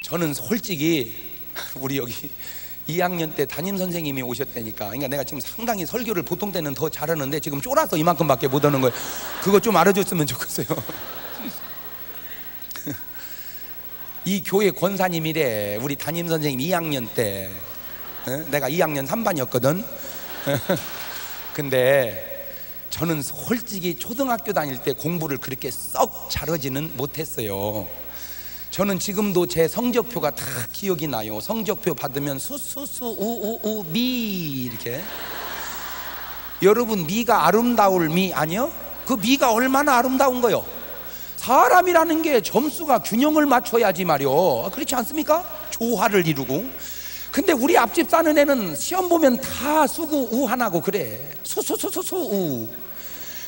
저는 솔직히 우리 여기 2학년 때 담임 선생님이 오셨다니까. 그러니까 내가 지금 상당히 설교를 보통 때는 더 잘하는데 지금 쫄아서 이만큼밖에 못 하는 거예요. 그거 좀 알아줬으면 좋겠어요. 이 교회 권사님이래. 우리 담임 선생님 2학년 때. 내가 2학년 3반이었거든. 근데 저는 솔직히 초등학교 다닐 때 공부를 그렇게 썩 잘하지는 못했어요. 저는 지금도 제 성적표가 다 기억이 나요. 성적표 받으면 수수수 우우우 미 이렇게. 여러분, 미가 아름다울 미 아니요? 그 미가 얼마나 아름다운 거요? 사람이라는 게 점수가 균형을 맞춰야지 말이요. 그렇지 않습니까? 조화를 이루고. 근데 우리 앞집 사는 애는 시험 보면 다 수구 우 하나고 그래. 수수수수수 우.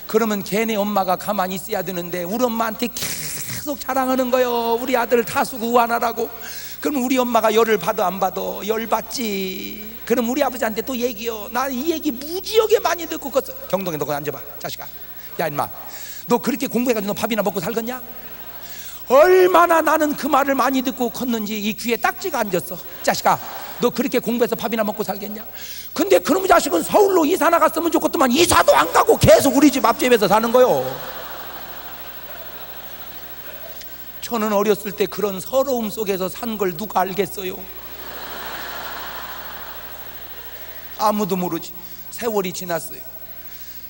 그러면 걔네 엄마가 가만히 있어야 되는데 우리 엄마한테 계속 자랑하는 거예요. 우리 아들 다수구 우 하나라고. 그럼 우리 엄마가 열을 받아 안 받아? 열 받지. 그럼 우리 아버지한테 또 얘기요. 나 이 얘기 무지하게 많이 듣고 컸어. 경동에 너 앉아봐. 자식아, 야 임마, 너 그렇게 공부해가지고 너 밥이나 먹고 살겠냐? 얼마나 나는 그 말을 많이 듣고 컸는지 이 귀에 딱지가 앉았어. 자식아, 너 그렇게 공부해서 밥이나 먹고 살겠냐? 근데 그놈의 자식은 서울로 이사 나갔으면 좋겠더만 이사도 안 가고 계속 우리 집 앞집에서 사는 거요. 저는 어렸을 때 그런 서러움 속에서 산 걸 누가 알겠어요? 아무도 모르지. 세월이 지났어요.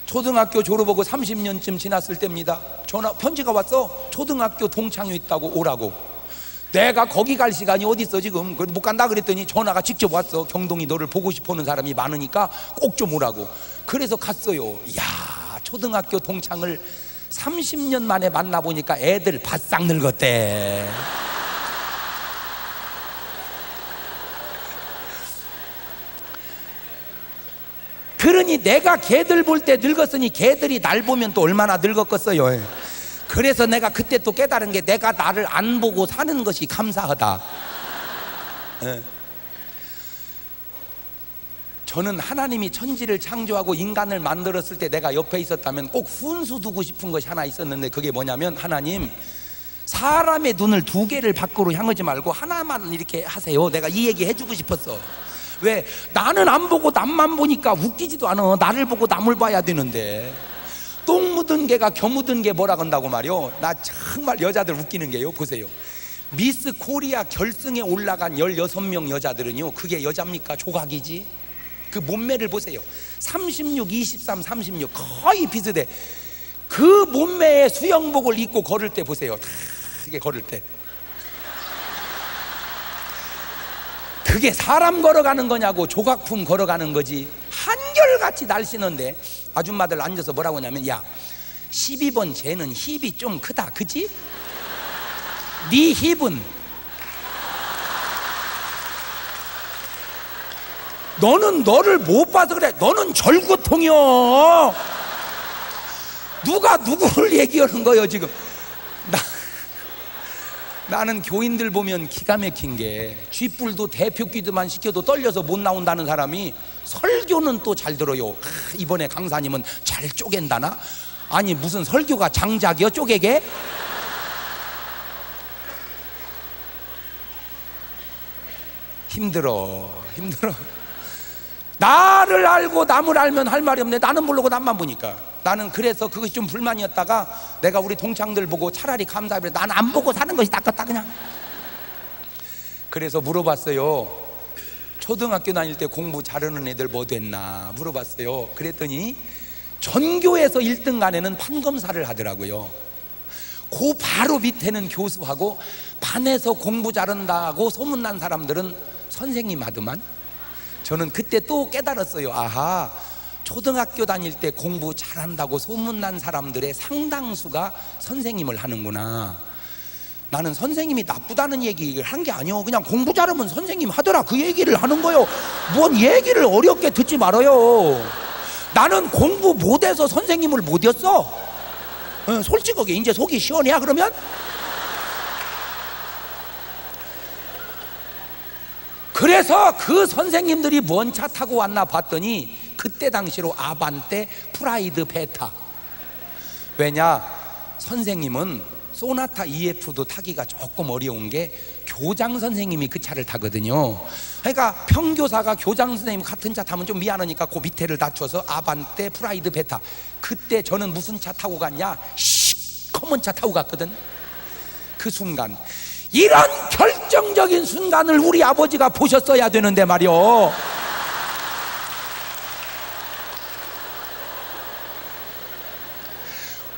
초등학교 졸업하고 30년쯤 지났을 때입니다. 전화 편지가 왔어. 초등학교 동창회 있다고 오라고. 내가 거기 갈 시간이 어디 있어 지금. 못 간다 그랬더니 전화가 직접 왔어. 경동이 너를 보고 싶어하는 사람이 많으니까 꼭 좀 오라고. 그래서 갔어요. 야, 초등학교 동창을 30년 만에 만나보니까 애들 바싹 늙었대. 그러니 내가 걔들 볼 때 늙었으니 걔들이 날 보면 또 얼마나 늙었겠어요. 그래서 내가 그때 또 깨달은 게 내가 나를 안 보고 사는 것이 감사하다. 저는 하나님이 천지를 창조하고 인간을 만들었을 때 내가 옆에 있었다면 꼭 훈수 두고 싶은 것이 하나 있었는데, 그게 뭐냐면, 하나님, 사람의 눈을 두 개를 밖으로 향하지 말고 하나만 이렇게 하세요. 내가 이 얘기 해주고 싶었어. 왜? 나는 안 보고 남만 보니까 웃기지도 않아. 나를 보고 남을 봐야 되는데. 똥 묻은 개가 겨 묻은 개 뭐라 건다고 말이요. 나 정말 여자들 웃기는 게요, 보세요. 미스 코리아 결승에 올라간 16명 여자들은요, 그게 여자입니까? 조각이지. 그 몸매를 보세요. 36, 23, 36 거의 비슷해. 그 몸매의 수영복을 입고 걸을 때 보세요. 이게 걸을 때 그게 사람 걸어가는 거냐고 조각품 걸어가는 거지. 한결같이 날씬한데 아줌마들 앉아서 뭐라고 하냐면, 야, 12번 쟤는 힙이 좀 크다, 그치? 네 힙은 너는 너를 못 봐서 그래. 너는 절구통이여. 누가 누구를 얘기하는 거예요 지금? 나는 교인들 보면 기가 막힌 게, 쥐뿔도 대표 기도만 시켜도 떨려서 못 나온다는 사람이 설교는 또 잘 들어요. 이번에 강사님은 잘 쪼갠다나? 아니, 무슨 설교가 장작이요, 쪼개게? 힘들어. 나를 알고 남을 알면 할 말이 없네. 나는 모르고 남만 보니까. 나는 그래서 그것이 좀 불만이었다가 내가 우리 동창들 보고 차라리 감사해. 나는 안 보고 사는 것이 낫겠다 그냥. 그래서 물어봤어요. 초등학교 다닐 때 공부 잘하는 애들 뭐 됐나 물어봤어요. 그랬더니 전교에서 1등 안에는 판검사를 하더라고요. 그 바로 밑에는 교수하고, 반에서 공부 잘한다고 소문난 사람들은 선생님 하더만. 저는 그때 또 깨달았어요. 아하, 초등학교 다닐 때 공부 잘한다고 소문난 사람들의 상당수가 선생님을 하는구나. 나는 선생님이 나쁘다는 얘기를 한 게 아니요. 그냥 공부 잘하면 선생님 하더라, 그 얘기를 하는 거요. 뭔 얘기를 어렵게 듣지 말아요. 나는 공부 못해서 선생님을 못했어. 솔직하게 이제 속이 시원해야 그러면? 그래서 그 선생님들이 뭔 차 타고 왔나 봤더니 그때 당시로 아반떼, 프라이드, 베타. 왜냐? 선생님은 소나타 EF도 타기가 조금 어려운 게 교장 선생님이 그 차를 타거든요. 그러니까 평교사가 교장 선생님 같은 차 타면 좀 미안하니까 그 밑에를 낮춰서 아반떼, 프라이드, 베타. 그때 저는 무슨 차 타고 갔냐? 시커먼 차 타고 갔거든. 그 순간, 이런 결정적인 순간을 우리 아버지가 보셨어야 되는데 말이요.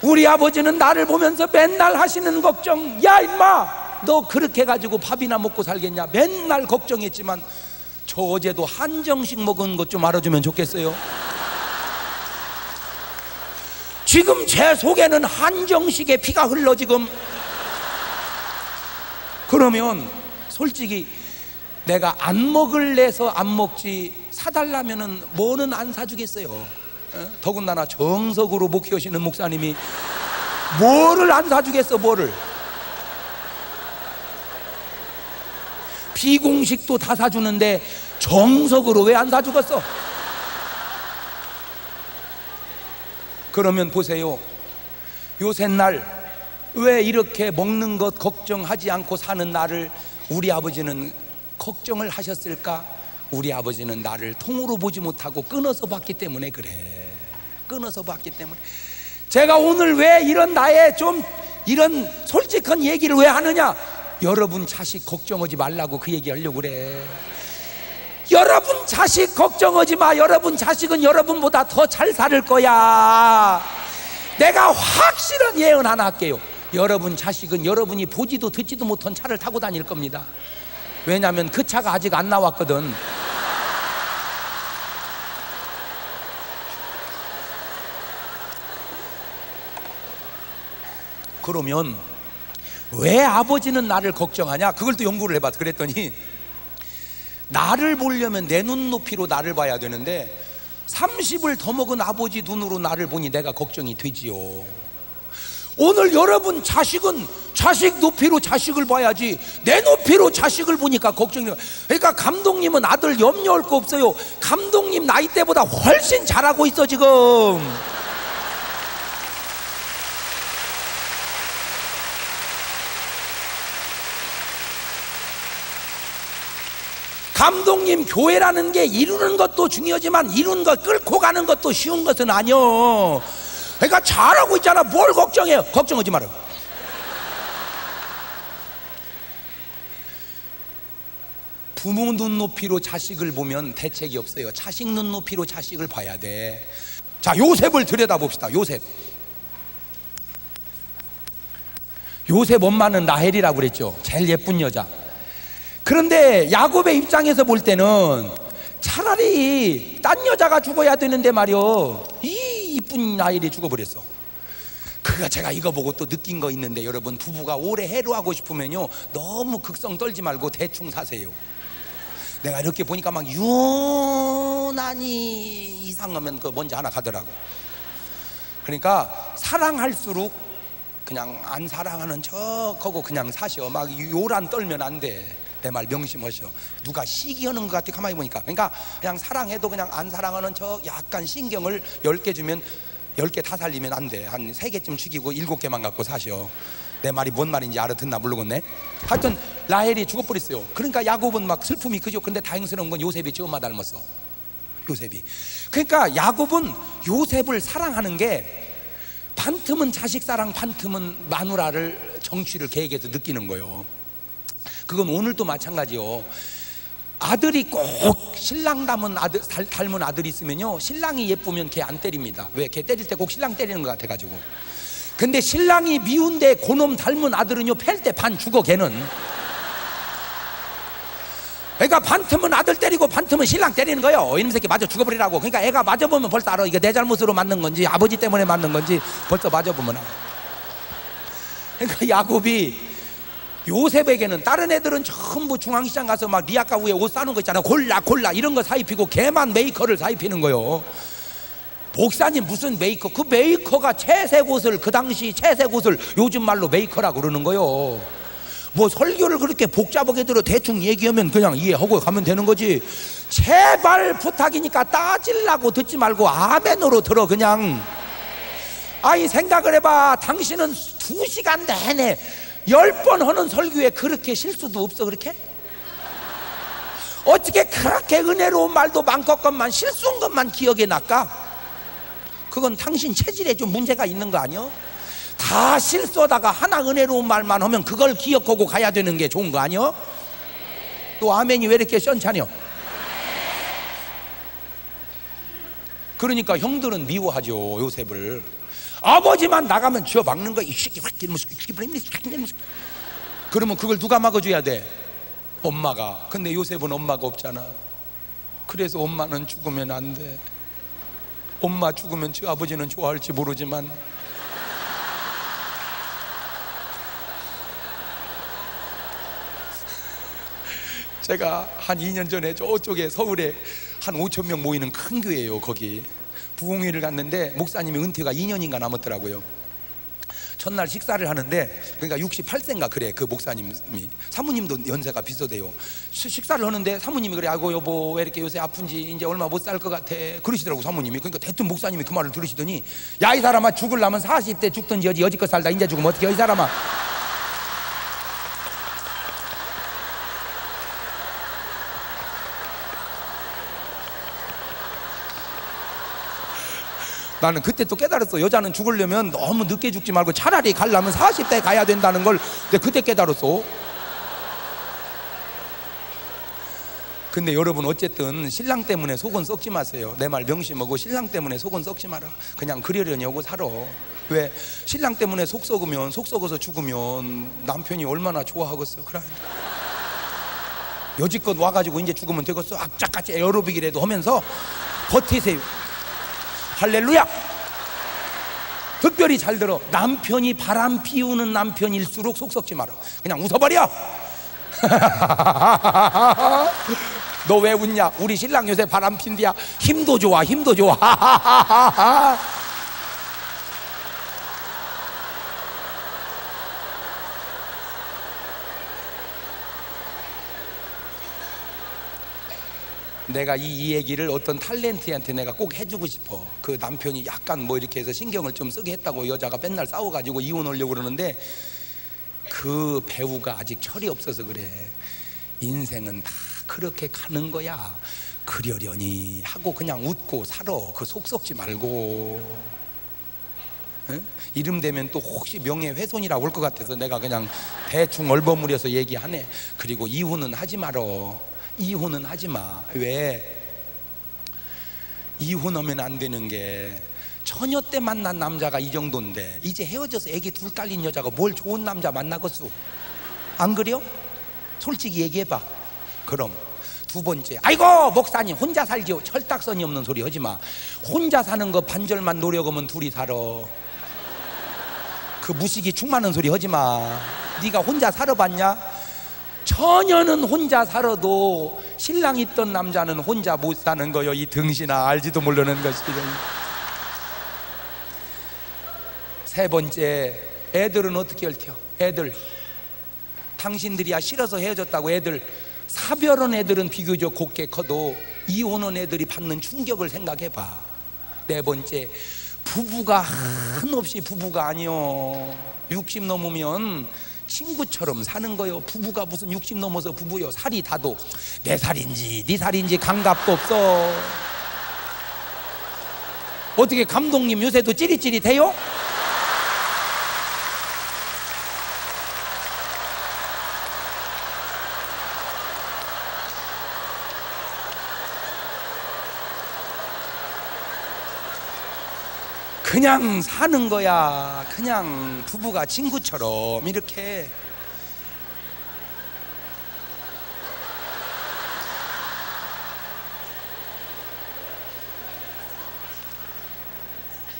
우리 아버지는 나를 보면서 맨날 하시는 걱정, 야 임마 너 그렇게 해가지고 밥이나 먹고 살겠냐, 맨날 걱정했지만 저 어제도 한정식 먹은 것 좀 알아주면 좋겠어요. 지금 제 속에는 한정식의 피가 흘러 지금. 그러면 솔직히 내가 안 먹을래서 안 먹지, 사달라면은 뭐는 안 사주겠어요. 더군다나 정석으로 목회하시는 목사님이 뭐를 안 사주겠어. 뭐를. 비공식도 다 사주는데 정석으로 왜 안 사주겠어? 그러면 보세요, 요새날 왜 이렇게 먹는 것 걱정하지 않고 사는 나를 우리 아버지는 걱정을 하셨을까? 우리 아버지는 나를 통으로 보지 못하고 끊어서 봤기 때문에 그래. 끊어서 봤기 때문에. 제가 오늘 왜 이런 나의 좀 이런 솔직한 얘기를 왜 하느냐? 여러분 자식 걱정하지 말라고 그 얘기 하려고 그래. 여러분 자식 걱정하지 마. 여러분 자식은 여러분보다 더 잘 살 거야. 내가 확실한 예언 하나 할게요. 여러분 자식은 여러분이 보지도 듣지도 못한 차를 타고 다닐 겁니다. 왜냐하면 그 차가 아직 안 나왔거든. 그러면 왜 아버지는 나를 걱정하냐? 그걸 또 연구를 해봤어. 그랬더니 나를 보려면 내 눈높이로 나를 봐야 되는데 30을 더 먹은 아버지 눈으로 나를 보니 내가 걱정이 되지요. 오늘 여러분 자식은 자식 높이로 자식을 봐야지 내 높이로 자식을 보니까 걱정이 돼요. 그러니까 감독님은 아들 염려할 거 없어요. 감독님 나이 때보다 훨씬 잘하고 있어 지금. 감독님 교회라는 게 이루는 것도 중요하지만 이루는 것 끌고 가는 것도 쉬운 것은 아니요. 그러니까 잘하고 있잖아. 뭘 걱정해요? 걱정하지 말아요. 부모 눈높이로 자식을 보면 대책이 없어요. 자식 눈높이로 자식을 봐야 돼. 자, 요셉을 들여다봅시다. 요셉 엄마는 라헬이라고 그랬죠. 제일 예쁜 여자. 그런데 야곱의 입장에서 볼 때는 차라리 딴 여자가 죽어야 되는데 말이요, 이 이쁜 라헬이 죽어버렸어. 그가 제가 이거 보고 또 느낀 거 있는데, 여러분 부부가 오래 해로하고 싶으면요 너무 극성 떨지 말고 대충 사세요. 내가 이렇게 보니까 막 유난히 이상하면 그 뭔지 하나 가더라고. 그러니까 사랑할수록 그냥 안 사랑하는 척하고 그냥 사셔. 막 요란 떨면 안 돼. 내 말 명심하셔. 누가 시기하는 것 같아 가만히 보니까. 그러니까 그냥 사랑해도 그냥 안 사랑하는 척 약간 신경을 10개 주면 10개 다 살리면 안 돼. 한 3개쯤 죽이고 7개만 갖고 사셔. 내 말이 뭔 말인지 알아듣나 모르겠네. 하여튼 라헬이 죽어버렸어요. 그러니까 야곱은 막 슬픔이 크죠. 근데 다행스러운 건 요셉이 지 엄마 닮았어. 요셉이. 그러니까 야곱은 요셉을 사랑하는 게 반틈은 자식 사랑, 반틈은 마누라를 정취를 계획해서 느끼는 거예요. 그건 오늘도 마찬가지요. 아들이 꼭 신랑 닮은 아들이 있으면요, 신랑이 예쁘면 걔 안 때립니다. 왜? 걔 때릴 때 꼭 신랑 때리는 것 같아가지고. 근데 신랑이 미운데 그놈 닮은 아들은요, 팰 때 반 죽어 걔는. 그러니까 반틈은 아들 때리고 반틈은 신랑 때리는 거예요. 이놈 새끼 맞아 죽어버리라고. 그러니까 애가 맞아보면 벌써 알아. 이게 내 잘못으로 맞는 건지 아버지 때문에 맞는 건지 벌써 맞아보면 알아. 그러니까 야곱이 요셉에게는, 다른 애들은 전부 중앙시장 가서 막 리아카 위에 옷 사는 거 있잖아. 골라 이런 거 사입히고 걔만 메이커를 사입히는 거예요. 목사님 무슨 메이커? 그 메이커가 채색 옷을, 그 당시 채색 옷을 요즘 말로 메이커라고 그러는 거예요. 뭐 설교를 그렇게 복잡하게 들어 대충 얘기하면 그냥 이해하고 가면 되는 거지. 제발 부탁이니까 따질라고 듣지 말고 아멘으로 들어 그냥. 아니 생각을 해봐. 당신은 2시간 내내 10번 하는 설교에 그렇게 실수도 없어. 그렇게 어떻게 그렇게 은혜로운 말도 많겠건만 실수한 것만 기억에 날까? 그건 당신 체질에 좀 문제가 있는 거 아니야? 다 실수하다가 하나 은혜로운 말만 하면 그걸 기억하고 가야 되는 게 좋은 거 아니야? 또 아멘이 왜 이렇게 시원찮여? 그러니까 형들은 미워하죠, 요셉을. 아버지만 나가면 쥐어 막는 거야. 그러면 그걸 누가 막아줘야 돼? 엄마가. 근데 요셉은 엄마가 없잖아. 그래서 엄마는 죽으면 안 돼. 엄마 죽으면 저 아버지는 좋아할지 모르지만 제가 한 2년 전에 저쪽에 서울에 한 5천 명 모이는 큰 교회예요. 거기 부흥회를 갔는데 목사님이 은퇴가 2년인가 남았더라고요. 첫날 식사를 하는데, 그러니까 68세인가 그래, 그 목사님이. 사모님도 연세가 비슷해요. 식사를 하는데 사모님이 그래, 아이고 여보 왜 이렇게 요새 아픈지 이제 얼마 못 살 것 같아, 그러시더라고 사모님이. 그러니까 대뜸 목사님이 그 말을 들으시더니, 야 이 사람아, 죽으려면 40대 죽든지 여지껏 살다 이제 죽으면 어떻게 해, 이 사람아. 나는 그때 또 깨달았어. 여자는 죽으려면 너무 늦게 죽지 말고 차라리 가려면 40대에 가야 된다는 걸 그때 깨달았어. 근데 여러분, 어쨌든 신랑 때문에 속은 썩지 마세요. 내 말 명심하고 신랑 때문에 속은 썩지 마라. 그냥 그러려니 하고 살아. 왜? 신랑 때문에 속 썩으면, 속 썩어서 죽으면 남편이 얼마나 좋아하겠어. 그래, 여지껏 와가지고 이제 죽으면 되겠어? 악착같이 에어로빅이라도 하면서 버티세요. 할렐루야. 특별히 잘 들어. 남편이 바람 피우는 남편일수록 속 썩지 마라. 그냥 웃어버려. 너 왜 웃냐? 우리 신랑 요새 바람 핀디야. 힘도 좋아, 힘도 좋아. 내가 이 얘기를 어떤 탤런트한테 내가 꼭 해주고 싶어. 그 남편이 약간 뭐 이렇게 해서 신경을 좀 쓰게 했다고 여자가 맨날 싸워가지고 이혼하려고 그러는데, 그 배우가 아직 철이 없어서 그래. 인생은 다 그렇게 가는 거야. 그러려니 하고 그냥 웃고 살아. 그 속 썩지 말고. 응? 이름 되면 또 혹시 명예훼손이라고 올 것 같아서 내가 그냥 대충 얼버무려서 얘기하네. 그리고 이혼은 하지 말어. 이혼은 하지 마. 왜? 이혼하면 안 되는 게, 처녀 때 만난 남자가 이 정도인데 이제 헤어져서 애기 둘 딸린 여자가 뭘 좋은 남자 만나겠어? 안 그래요? 솔직히 얘기해봐. 그럼 두 번째, 아이고 목사님 혼자 살기요. 철딱선이 없는 소리 하지 마. 혼자 사는 거 반절만 노력하면 둘이 살아. 그 무식이 충만한 소리 하지 마. 네가 혼자 살아봤냐? 처녀는 혼자 살아도 신랑 있던 남자는 혼자 못 사는 거요. 이 등신아, 알지도 모르는 것이래. 세 번째, 애들은 어떻게 할 테요? 애들, 당신들이야 싫어서 헤어졌다고 애들, 사별한 애들은 비교적 곱게 커도 이혼한 애들이 받는 충격을 생각해봐. 네 번째, 부부가 한없이 부부가 아니요. 60 넘으면 친구처럼 사는 거요. 부부가 무슨 60 넘어서 부부요. 살이 다도 내 살인지 네 살인지 감각도 없어. 어떻게 감독님 요새도 찌릿찌릿해요? 그냥 사는 거야. 그냥 부부가 친구처럼 이렇게.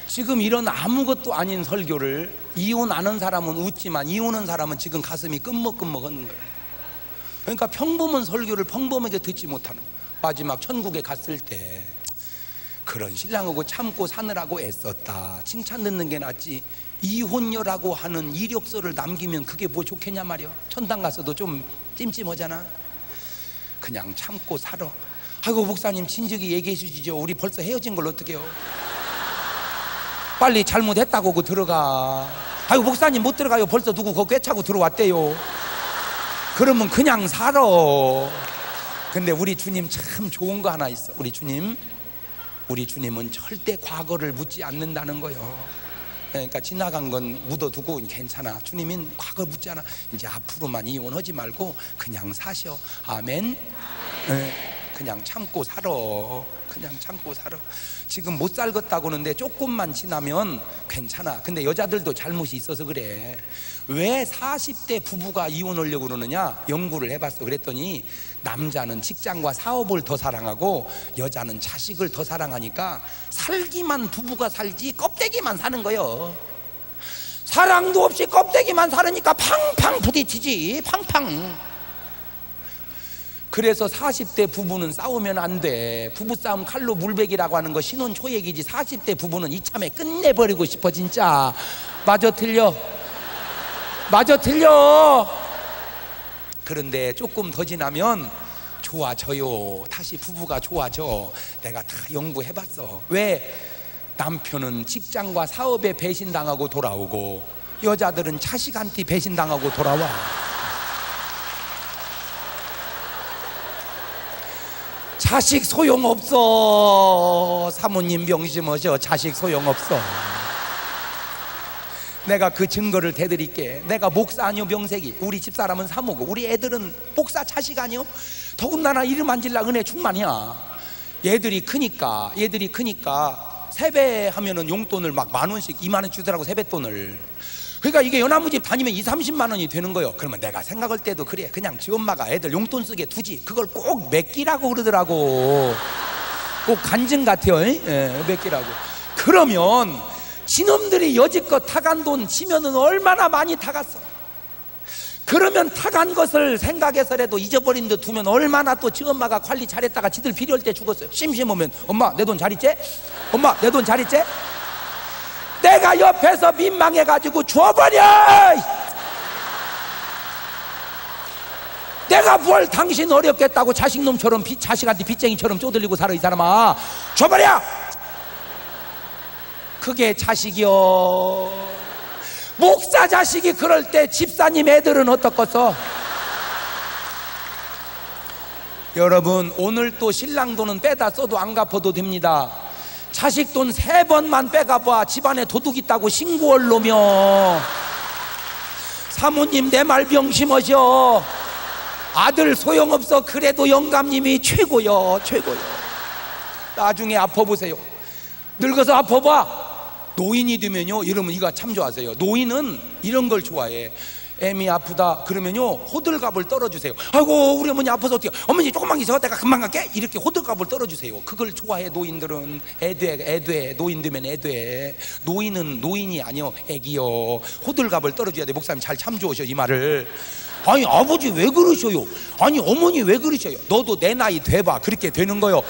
지금 이런 아무것도 아닌 설교를 이혼 안 한 사람은 웃지만 이혼한 사람은 지금 가슴이 끔먹끔먹하는 거예요. 그러니까 평범한 설교를 평범하게 듣지 못하는, 마지막 천국에 갔을 때 그런 신랑하고 참고 사느라고 애썼다, 칭찬 듣는 게 낫지 이혼녀라고 하는 이력서를 남기면 그게 뭐 좋겠냐 말이야. 천당 가서도 좀 찜찜하잖아. 그냥 참고 살아. 아이고 목사님 진즉이 얘기해 주시죠. 우리 벌써 헤어진 걸 어떻게 해요? 빨리 잘못했다고 그 들어가. 아유 목사님 못 들어가요. 벌써 누구 그거 꿰차고 들어왔대요. 그러면 그냥 살아. 근데 우리 주님 참 좋은 거 하나 있어. 우리 주님은 절대 과거를 묻지 않는다는 거요. 그러니까 지나간 건 묻어두고 괜찮아. 주님은 과거 묻지 않아. 이제 앞으로만 이혼하지 말고 그냥 사셔. 아멘. 그냥 참고 살아. 그냥 참고 살아. 지금 못 살겠다고 하는데 조금만 지나면 괜찮아. 근데 여자들도 잘못이 있어서 그래. 왜 40대 부부가 이혼하려고 그러느냐? 연구를 해봤어. 그랬더니 남자는 직장과 사업을 더 사랑하고 여자는 자식을 더 사랑하니까 살기만 부부가 살지 껍데기만 사는 거요. 사랑도 없이 껍데기만 사르니까 팡팡 부딪히지. 팡팡. 그래서 40대 부부는 싸우면 안 돼. 부부싸움 칼로 물베기라고 하는 거 신혼 초얘기지. 40대 부부는 이참에 끝내버리고 싶어 진짜. 맞아 틀려? 맞아 틀려? 그런데 조금 더 지나면 좋아져요. 다시 부부가 좋아져. 내가 다 연구해봤어. 왜? 남편은 직장과 사업에 배신당하고 돌아오고 여자들은 자식한테 배신당하고 돌아와. 자식 소용없어. 사모님 명심하셔. 자식 소용없어. 내가 그 증거를 대드릴게. 내가 목사 아니요 명색이. 우리 집사람은 사모고 우리 애들은 목사 자식 아니요. 더군다나 이름 안 질라 은혜 충만이야. 얘들이 크니까 세배하면은 용돈을 막 10,000원씩 20,000원 주더라고. 세뱃돈을. 그러니까 이게 연화무집 다니면 20-30만 원이 되는 거예요. 그러면 내가 생각할 때도 그래. 그냥 지 엄마가 애들 용돈 쓰게 두지. 그걸 꼭 맡기라고 그러더라고. 꼭 간증 같아요. 맡기라고. 그러면 지놈들이 여지껏 타간 돈 치면은 얼마나 많이 타갔어. 그러면 타간 것을 생각해서라도 잊어버린 데 두면 얼마나 또 지 엄마가 관리 잘했다가 지들 필요할 때 죽었어요. 심심하면 엄마 내 돈 잘 있지? 엄마 내 돈 잘 있지? 내가 옆에서 민망해가지고 줘버려. 내가 뭘 당신 어렵겠다고 자식놈처럼 자식한테 빚쟁이처럼 쪼들리고 살아. 이 사람아 줘버려. 그게 자식이요. 목사 자식이 그럴 때 집사님 애들은 어떻겠어? 여러분 오늘 또 신랑 돈은 빼다 써도 안 갚아도 됩니다. 자식 돈 3번만 빼가봐. 집안에 도둑 있다고 신고할 놈이요. 사모님 내 말 명심하셔. 아들 소용없어. 그래도 영감님이 최고요. 최고요. 나중에 아파보세요. 늙어서 아파봐. 노인이 되면요 이러면 이거 참 좋아하세요. 노인은 이런 걸 좋아해. 애미 아프다 그러면요 호들갑을 떨어주세요. 아이고 우리 어머니 아파서 어떻게, 어머니 조금만 계셔 내가 금방 갈게. 이렇게 호들갑을 떨어주세요. 그걸 좋아해 노인들은. 애돼 노인 되면 애돼. 노인은 노인이 아니요 애기요. 호들갑을 떨어줘야 돼. 목사님 잘 참조하셔 이 말을. 아니 아버지 왜 그러셔요? 아니 어머니 왜 그러셔요? 너도 내 나이 돼봐. 그렇게 되는 거요.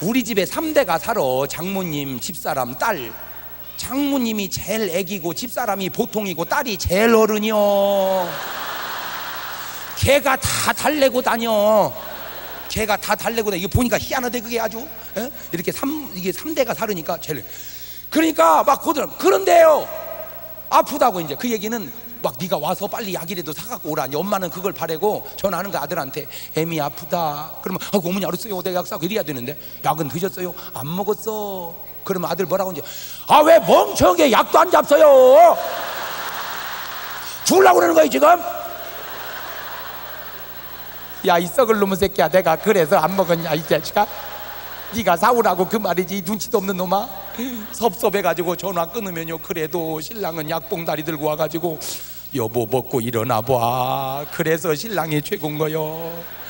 우리 집에 3대가 살아. 장모님, 집사람, 딸. 장모님이 제일 애기고 집사람이 보통이고 딸이 제일 어른이요. 걔가 다 달래고 다녀. 걔가 다 달래고 다녀. 이거 보니까 희한하대 그게 아주. 에? 이렇게 이게 3대가 살으니까 제일. 그러니까 막 그런데요 아프다고 이제 그 얘기는 막 네가 와서 빨리 약이라도 사갖고 오라니. 엄마는 그걸 바라고 전화하는 거 아들한테. 애미 아프다 그러면 아이고 어머니 알았어요 내가 약 사고 이래야 되는데 약은 드셨어요? 안 먹었어. 그러면 아들 뭐라고 이제 아 왜 멍청하게 약도 안 잡서요? 죽으려고 그러는 거야 지금? 야 이 썩을 놈의 새끼야 내가 그래서 안 먹었냐 이 자식아? 네가 사오라고 그 말이지 눈치도 없는 놈아. 섭섭해가지고 전화 끊으면요 그래도 신랑은 약봉다리 들고 와가지고 여보 먹고 일어나 봐. 그래서 신랑이 최고인 거요.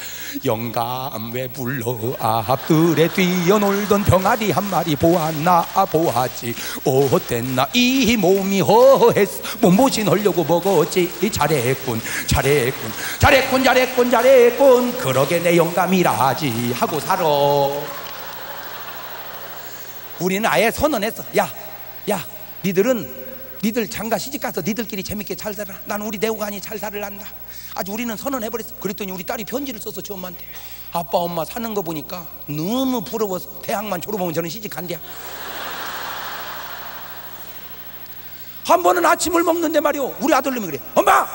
영감 왜 불러 앞들에 뛰어놀던 병아리 한 마리 보았나 보았지. 어땠나 이 몸이 허했어. 몸보신 하려고 먹었지. 잘했군 잘했군 잘했군 잘했군 잘했군. 그러게 내 영감이라지 하고 살아. 우리는 아예 선언했어. 야 니들 장가 시집가서 니들끼리 재밌게 잘 살아. 난 우리 내오간이 잘 살을란다. 아주 우리는 선언해버렸어. 그랬더니 우리 딸이 편지를 써서 저 엄마한테 아빠 엄마 사는 거 보니까 너무 부러워서 대학만 졸업하면 저는 시집 간대야. 한 번은 아침을 먹는데 말이오, 우리 아들놈이 그래. 엄마,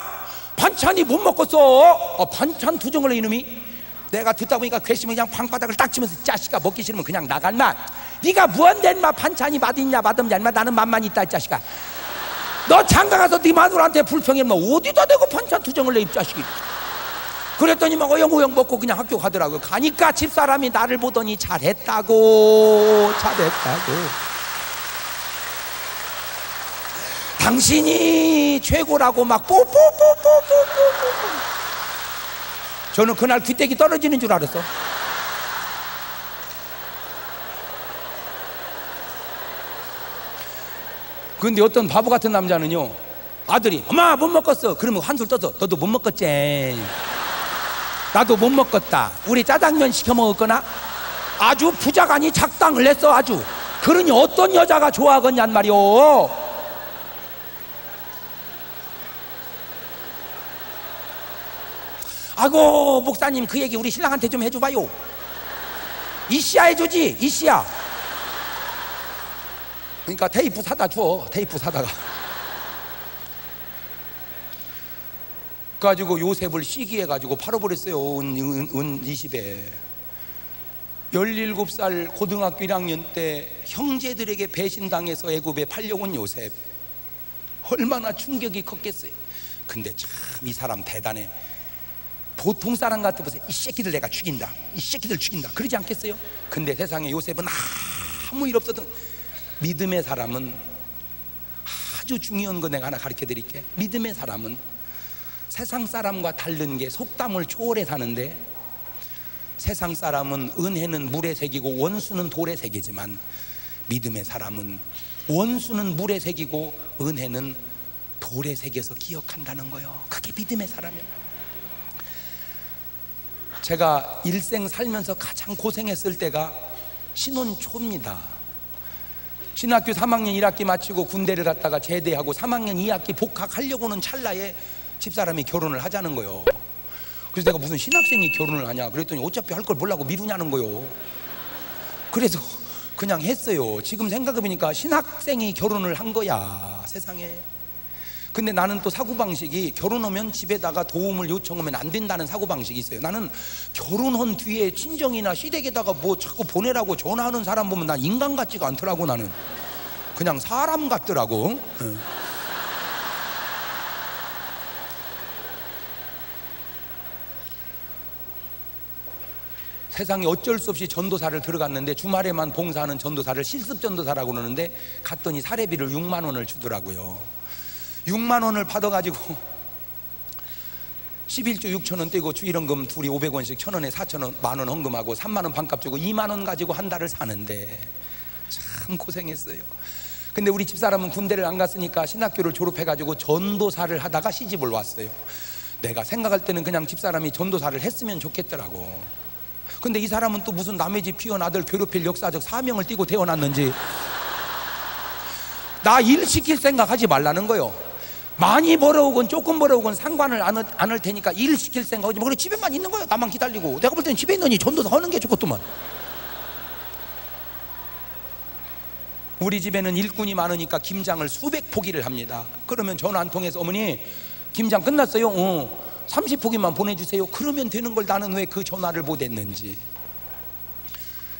반찬이 못 먹겠어. 반찬 투정을 해 이놈이. 내가 듣다 보니까 괘씸히 그냥 방바닥을 딱 치면서, 자식아 먹기 싫으면 그냥 나갈 마. 네가 뭔데 인마 반찬이 맛있냐 맛없냐 인마, 나는 맛만 있다 이 자식아. 너 장가 가서 네 마누라한테 불평이면 어디다 대고 반찬 투정을 해 이 자식이. 그랬더니 막 어영어영 먹고 그냥 학교 가더라고요. 가니까 집사람이 나를 보더니 잘했다고. 당신이 최고라고 막 뽀뽀뽀뽀뽀뽀뽀. 저는 그날 귀때기 떨어지는 줄 알았어. 근데 어떤 바보 같은 남자는요, 아들이 엄마 못 먹겠어 그러면 한술 떠서 너도 못 먹겠지, 나도 못 먹겠다, 우리 짜장면 시켜 먹었거나 아주 부자간이 작당을 했어 아주. 그러니 어떤 여자가 좋아하겠냔 말이오. 아이고 목사님 그 얘기 우리 신랑한테 좀 해줘봐요. 이씨야 해주지, 이씨야. 그러니까 테이프 사다 줘, 테이프 사다가. 가지고 요셉을 시기해가지고 팔아버렸어요. 은 20에 17살 고등학교 1학년 때 형제들에게 배신당해서 애굽에 팔려온 요셉, 얼마나 충격이 컸겠어요. 근데 참 이 사람 대단해. 보통 사람 같아 보세요. 이 새끼들 내가 죽인다, 이 새끼들 죽인다 그러지 않겠어요? 근데 세상에 요셉은 아무 일 없었던. 믿음의 사람은 아주 중요한 거 내가 하나 가르쳐 드릴게. 믿음의 사람은 세상 사람과 다른 게 속담을 초월해 사는데, 세상 사람은 은혜는 물에 새기고 원수는 돌에 새기지만 믿음의 사람은 원수는 물에 새기고 은혜는 돌에 새겨서 기억한다는 거예요. 그게 믿음의 사람이에요. 제가 일생 살면서 가장 고생했을 때가 신혼 초입니다. 신학교 3학년 1학기 마치고 군대를 갔다가 제대하고 3학년 2학기 복학하려고는 찰나에 집사람이 결혼을 하자는 거예요. 그래서 내가 무슨 신학생이 결혼을 하냐 그랬더니 어차피 할 걸 뭐라고 미루냐는 거예요. 그래서 그냥 했어요. 지금 생각해보니까 신학생이 결혼을 한 거야 세상에. 근데 나는 또 사고방식이 결혼하면 집에다가 도움을 요청하면 안 된다는 사고방식이 있어요. 나는 결혼한 뒤에 친정이나 시댁에다가 뭐 자꾸 보내라고 전화하는 사람 보면 난 인간 같지가 않더라고. 나는 그냥 사람 같더라고. 세상에 어쩔 수 없이 전도사를 들어갔는데 주말에만 봉사하는 전도사를 실습 전도사라고 그러는데 갔더니 사례비를 6만 원을 주더라고요. 6만 원을 받아가지고 11주 6천 원 떼고 주일헌금 둘이 500원씩 1,000원에 4,000원 만원 헌금하고 3만 원 반값 주고 2만 원 가지고 한 달을 사는데 참 고생했어요. 근데 우리 집사람은 군대를 안 갔으니까 신학교를 졸업해가지고 전도사를 하다가 시집을 왔어요. 내가 생각할 때는 그냥 집사람이 전도사를 했으면 좋겠더라고. 근데 이 사람은 또 무슨 남의 집 피운 아들 괴롭힐 역사적 사명을 띠고 태어났는지 나 일 시킬 생각 하지 말라는 거요. 많이 벌어오건 조금 벌어오건 상관을 안 할 테니까 일 시킬 생각 하지 마. 그래 집에만 있는 거야. 나만 기다리고. 내가 볼 때는 집에 있느니 전도사 하는 게 좋겠더만. 우리 집에는 일꾼이 많으니까 김장을 수백 포기를 합니다. 그러면 전화 한 통해서 어머니 김장 끝났어요? 30포기만 보내주세요. 그러면 되는 걸 나는 왜 그 전화를 못 했는지.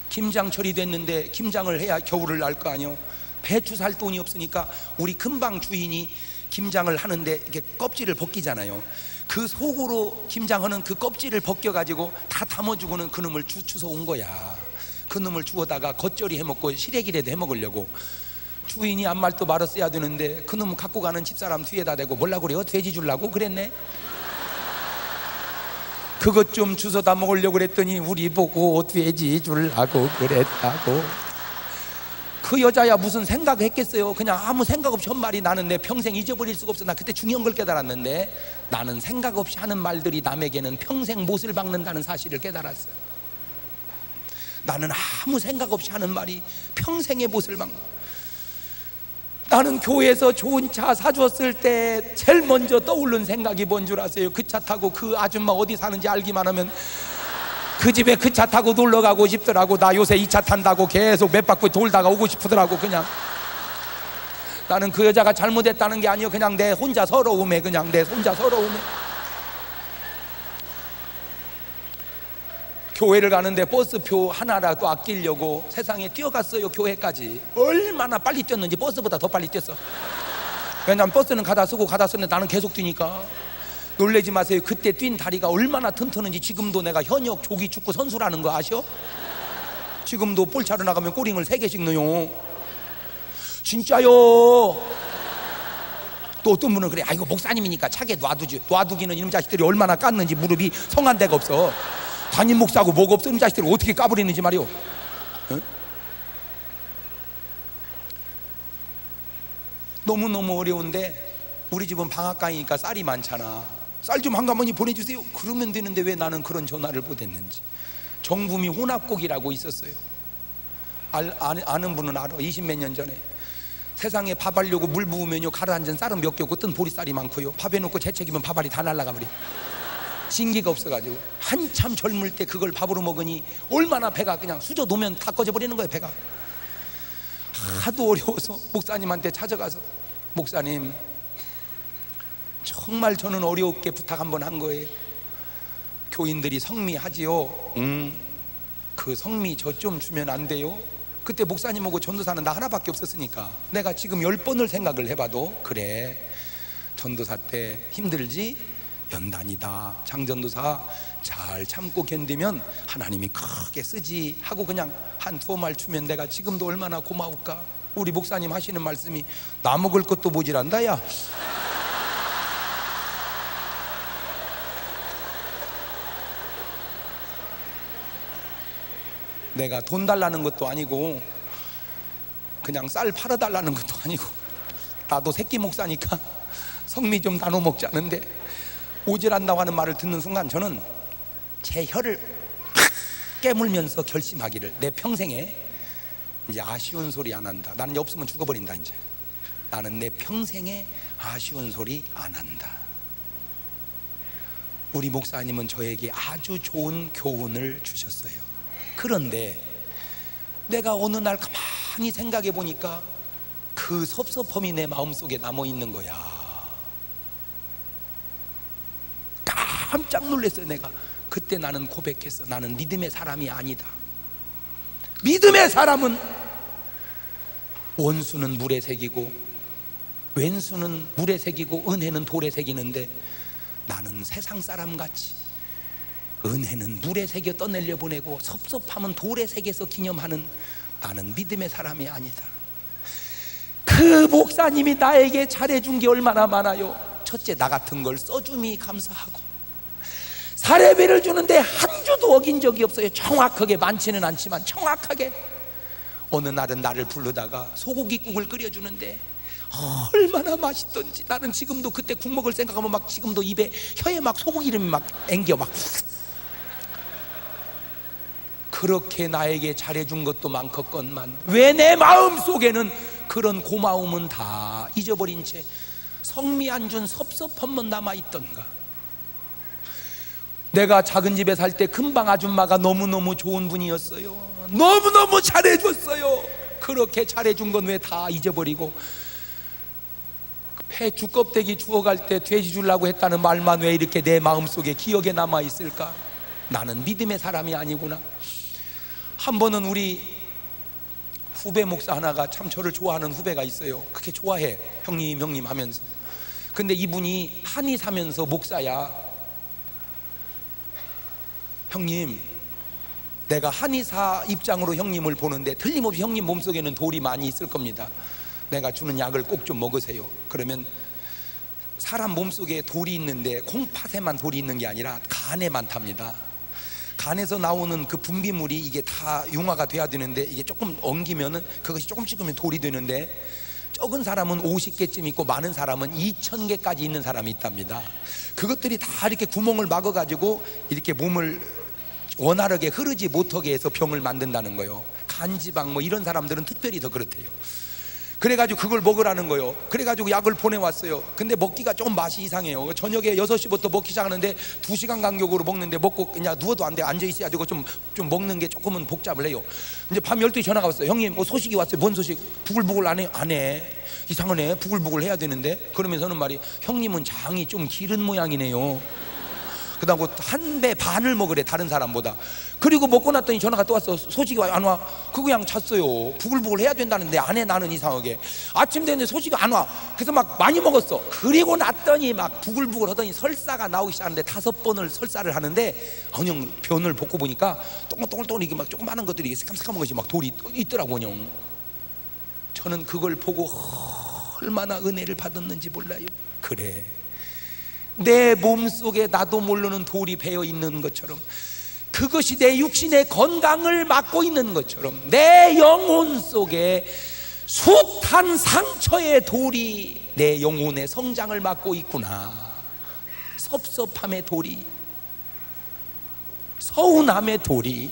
김장철이 됐는데 김장을 해야 겨울을 날 거 아니요. 배추 살 돈이 없으니까 우리 금방 주인이 김장을 하는데 이렇게 껍질을 벗기잖아요. 그 속으로 김장하는 그 껍질을 벗겨가지고 다 담아주고는 그놈을 주워 온 거야. 그놈을 주워다가 겉절이 해먹고 시래기라도 해먹으려고. 주인이 아무 말도 말았어야 되는데 그놈 갖고 가는 집사람 뒤에다 대고 뭐라고 그래요? 돼지 주려고 그랬네. 그것 좀 주워다 먹으려고 그랬더니 우리 보고 돼지 주려고 그랬다고. 그 여자야 무슨 생각했겠어요? 그냥 아무 생각 없이 한 말이 나는 내 평생 잊어버릴 수가 없어. 나 그때 중요한 걸 깨달았는데 나는 생각 없이 하는 말들이 남에게는 평생 못을 박는다는 사실을 깨달았어요. 나는 아무 생각 없이 하는 말이 평생의 못을 박는. 나는 교회에서 좋은 차 사줬을 때 제일 먼저 떠오른 생각이 뭔 줄 아세요? 그 차 타고 그 아줌마 어디 사는지 알기만 하면 그 집에 그 차 타고 놀러 가고 싶더라고. 나 요새 이 차 탄다고 계속 몇 바퀴 돌다가 오고 싶더라고. 그냥 나는 그 여자가 잘못했다는 게 아니요, 그냥 내 혼자 서러움에, 그냥 내 혼자 서러움에. 교회를 가는데 버스표 하나라도 아끼려고 세상에 뛰어갔어요. 교회까지 얼마나 빨리 뛰었는지 버스보다 더 빨리 뛰었어. 왜냐면 버스는 가다 쓰고 가다 쓰는데 나는 계속 뛰니까. 놀라지 마세요. 그때 뛴 다리가 얼마나 튼튼한지 지금도 내가 현역 조기 축구 선수라는 거 아셔? 지금도 볼 차로 나가면 꼬링을 3개씩 넣어요. 진짜요. 또 어떤 분은 그래, 아이고 목사님이니까 차게 놔두지. 놔두기는 이놈 자식들이 얼마나 깠는지 무릎이 성한 데가 없어. 담임 목사고 뭐가 없어. 이놈 자식들이 어떻게 까버리는지 말이오. 응? 너무너무 어려운데 우리 집은 방앗간이니까 쌀이 많잖아. 쌀 좀 한가마니 보내주세요. 그러면 되는데 왜 나는 그런 전화를 못했는지. 정부미 혼합곡이라고 있었어요. 아는 분은 알아. 20몇 년 전에 세상에 밥 하려고 물 부으면요, 가라앉은 쌀은 몇 개 없고 뜬 보리쌀이 많고요, 밥 해놓고 재채기면 밥알이 다 날아가 버려. 신기가 없어가지고 한참 젊을 때 그걸 밥으로 먹으니 얼마나 배가 그냥 수저 놓으면 다 꺼져 버리는 거예요. 배가 하도 어려워서 목사님한테 찾아가서, 목사님 정말 저는 어렵게 부탁 한번 한 거예요. 교인들이 성미하지요. 그 성미 저 좀 주면 안 돼요? 그때 목사님하고 전도사는 나 하나밖에 없었으니까 내가 지금 10번을 생각을 해봐도, 그래 전도사 때 힘들지? 연단이다. 장전도사 잘 참고 견디면 하나님이 크게 쓰지 하고 그냥 한 2말 주면 내가 지금도 얼마나 고마울까. 우리 목사님 하시는 말씀이 나 먹을 것도 모질한다 야. 내가 돈 달라는 것도 아니고 그냥 쌀 팔아달라는 것도 아니고, 나도 새끼 목사니까 성미 좀 나눠 먹자는데 오질한다고 하는 말을 듣는 순간 저는 제 혀를 팍 깨물면서 결심하기를, 내 평생에 이제 아쉬운 소리 안 한다. 나는 없으면 죽어버린다. 이제 나는 내 평생에 아쉬운 소리 안 한다. 우리 목사님은 저에게 아주 좋은 교훈을 주셨어요. 그런데 내가 어느 날 가만히 생각해 보니까 그 섭섭함이 내 마음속에 남아 있는 거야. 깜짝 놀랐어요. 내가 그때 나는 고백했어. 나는 믿음의 사람이 아니다. 믿음의 사람은 원수는 물에 새기고 왼수는 물에 새기고 은혜는 돌에 새기는데, 나는 세상 사람같이 은혜는 물에 새겨 떠내려 보내고 섭섭함은 돌에 새겨서 기념하는, 나는 믿음의 사람이 아니다. 그 목사님이 나에게 잘해준 게 얼마나 많아요. 첫째, 나 같은 걸 써줌이 감사하고, 사례비를 주는데 한 주도 어긴 적이 없어요. 정확하게, 많지는 않지만 정확하게. 어느 날은 나를 부르다가 소고기국을 끓여주는데 얼마나 맛있던지, 나는 지금도 그때 국 먹을 생각하면 막 지금도 입에, 혀에 막 소고기름이 막 앵겨. 막 그렇게 나에게 잘해준 것도 많겠건만 왜 내 마음속에는 그런 고마움은 다 잊어버린 채 성미 안 준 섭섭함만 남아있던가. 내가 작은 집에 살 때 금방 아줌마가 너무너무 좋은 분이었어요. 너무너무 잘해줬어요. 그렇게 잘해준 건 왜 다 잊어버리고, 배 두껍데기 주워갈 때 돼지 주려고 했다는 말만 왜 이렇게 내 마음속에 기억에 남아있을까. 나는 믿음의 사람이 아니구나. 한 번은 우리 후배 목사 하나가, 참 저를 좋아하는 후배가 있어요. 그렇게 좋아해, 형님 하면서. 근데 이분이 한의 사면서 목사야. 형님, 내가 한의사 입장으로 형님을 보는데 틀림없이 형님 몸속에는 돌이 많이 있을 겁니다. 내가 주는 약을 꼭 좀 먹으세요. 그러면 사람 몸속에 돌이 있는데 콩팥에만 돌이 있는 게 아니라 간에 많답니다. 간에서 나오는 그 분비물이 이게 다 융화가 돼야 되는데, 이게 조금 엉기면은 그것이 조금씩 면 돌이 되는데, 적은 사람은 50개쯤 있고 많은 사람은 2000개까지 있는 사람이 있답니다. 그것들이 다 이렇게 구멍을 막아가지고 이렇게 몸을 원활하게 흐르지 못하게 해서 병을 만든다는 거예요. 간지방 뭐 이런 사람들은 특별히 더 그렇대요. 그래가지고 그걸 먹으라는 거예요. 그래가지고 약을 보내왔어요. 근데 먹기가 좀 맛이 이상해요. 저녁에 6시부터 먹기 시작하는데 2시간 간격으로 먹는데, 먹고 그냥 누워도 안 돼. 앉아있어야 되고 좀 먹는 게 조금은 복잡을 해요. 이제 밤 12시 전화가 왔어요. 형님 뭐 소식이 왔어요. 뭔 소식? 부글부글 안 해. 이상하네. 부글부글 해야 되는데. 그러면서는 말이, 형님은 장이 좀 기른 모양이네요. 그다음에 한 배 반을 먹으래, 다른 사람보다. 그리고 먹고 났더니 전화가 또 왔어. 소식이 안 와. 그냥 잤어요. 부글부글 해야 된다는데 안 해. 나는 이상하게 아침 됐는데 소식이 안 와. 그래서 막 많이 먹었어. 그리고 났더니 막 부글부글 하더니 설사가 나오기 시작하는데 5번을 설사를 하는데, 그냥 변을 벗고 보니까 동글동글 이게 막 조그마한 것들이 새까만 것이 막 돌이 있더라고. 그냥 저는 그걸 보고 얼마나 은혜를 받았는지 몰라요. 그래, 내 몸속에 나도 모르는 돌이 배어 있는 것처럼, 그것이 내 육신의 건강을 막고 있는 것처럼, 내 영혼 속에 숱한 상처의 돌이 내 영혼의 성장을 막고 있구나. 섭섭함의 돌이, 서운함의 돌이,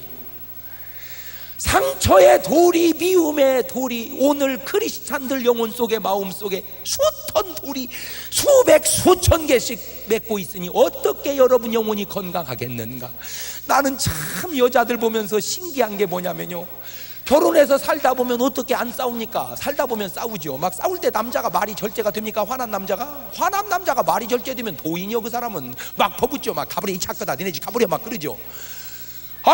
상처의 돌이, 미움의 돌이 오늘 크리스찬들 영혼 속에, 마음 속에 숱한 돌이 수백 수천 개씩 맺고 있으니 어떻게 여러분 영혼이 건강하겠는가? 나는 참 여자들 보면서 신기한 게 뭐냐면요, 결혼해서 살다 보면 어떻게 안 싸웁니까? 살다 보면 싸우죠. 막 싸울 때 남자가 말이 절제가 됩니까? 화난 남자가 말이 절제되면 도인이요. 그 사람은 막 퍼붓죠. 막 가버려, 이 착하다, 니네 집 가버려, 막 그러죠.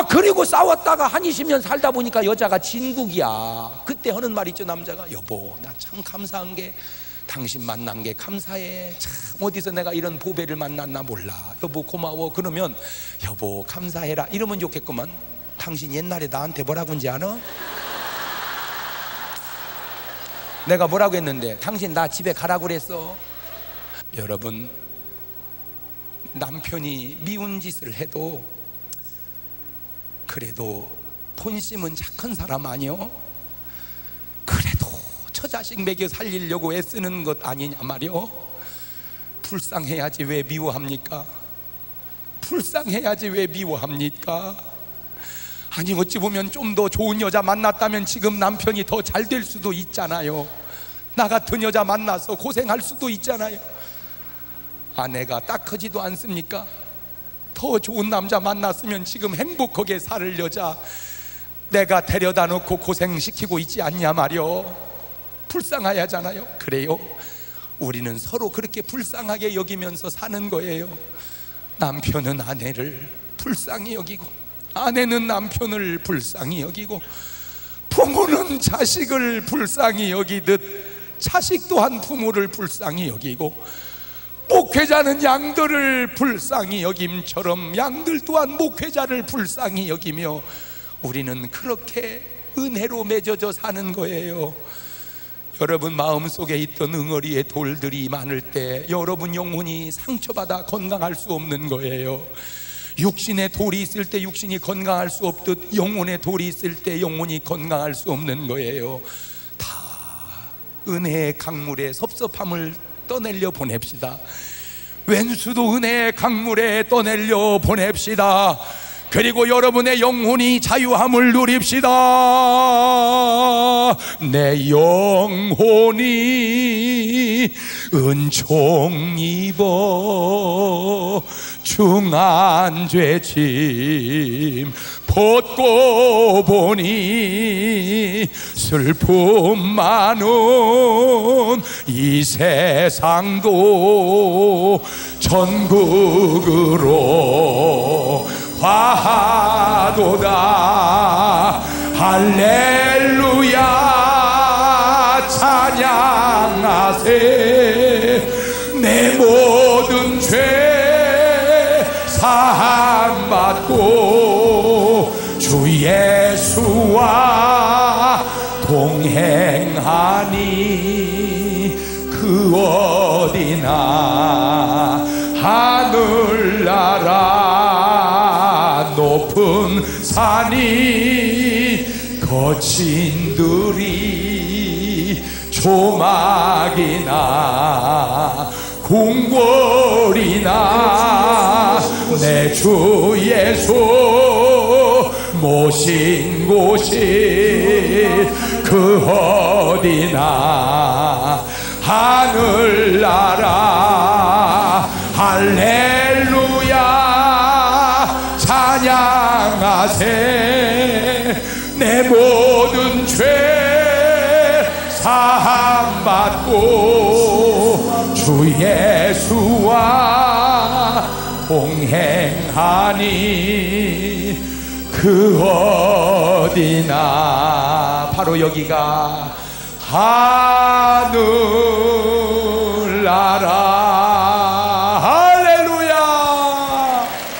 그리고 싸웠다가 한 20년 살다 보니까 여자가 진국이야. 그때 하는 말 있죠, 남자가. 여보, 나 참 감사한 게 당신 만난 게 감사해. 참 어디서 내가 이런 보배를 만났나 몰라. 여보 고마워. 그러면 여보 감사해라 이러면 좋겠구만. 당신 옛날에 나한테 뭐라고 한지 아나? 내가 뭐라고 했는데? 당신 나 집에 가라고 그랬어. 여러분, 남편이 미운 짓을 해도 그래도 본심은 착한 사람 아니요? 그래도 저 자식 먹여 살리려고 애쓰는 것 아니냐 말이요? 불쌍해야지 왜 미워합니까? 불쌍해야지 왜 미워합니까? 아니 어찌 보면 좀 더 좋은 여자 만났다면 지금 남편이 더 잘 될 수도 있잖아요. 나 같은 여자 만나서 고생할 수도 있잖아요. 아내가 딱하지도 않습니까? 더 좋은 남자 만났으면 지금 행복하게 살 여자 내가 데려다 놓고 고생시키고 있지 않냐 말이요. 불쌍해야 하잖아요. 그래요, 우리는 서로 그렇게 불쌍하게 여기면서 사는 거예요. 남편은 아내를 불쌍히 여기고, 아내는 남편을 불쌍히 여기고, 부모는 자식을 불쌍히 여기듯 자식 또한 부모를 불쌍히 여기고, 목회자는 양들을 불쌍히 여김처럼 양들 또한 목회자를 불쌍히 여기며, 우리는 그렇게 은혜로 맺어져 사는 거예요. 여러분 마음속에 있던 응어리의 돌들이 많을 때 여러분 영혼이 상처받아 건강할 수 없는 거예요. 육신의 돌이 있을 때 육신이 건강할 수 없듯 영혼의 돌이 있을 때 영혼이 건강할 수 없는 거예요. 다 은혜의 강물에 섭섭함을 떠내려 보냅시다. 왼수도 은혜의 강물에 떠내려 보냅시다. 그리고 여러분의 영혼이 자유함을 누립시다. 내 영혼이 은총 입어 중한 죄짐 벗고 보니 슬픔 많은 이 세상도 천국으로 화하도다. 할렐루야 찬양하세. 내 모든 죄 사함받고 주 예수와 동행하니 그 어디나 하늘나라 높은 산이 거친 들이 조막이나 궁궐이나 내 주 예수 모신 곳이 그 어디나 하늘나라 할렐루야 찬양하세 내 모든 죄 사함받고 주 예수와 동행하니 그 어디나 바로 여기가 하늘나라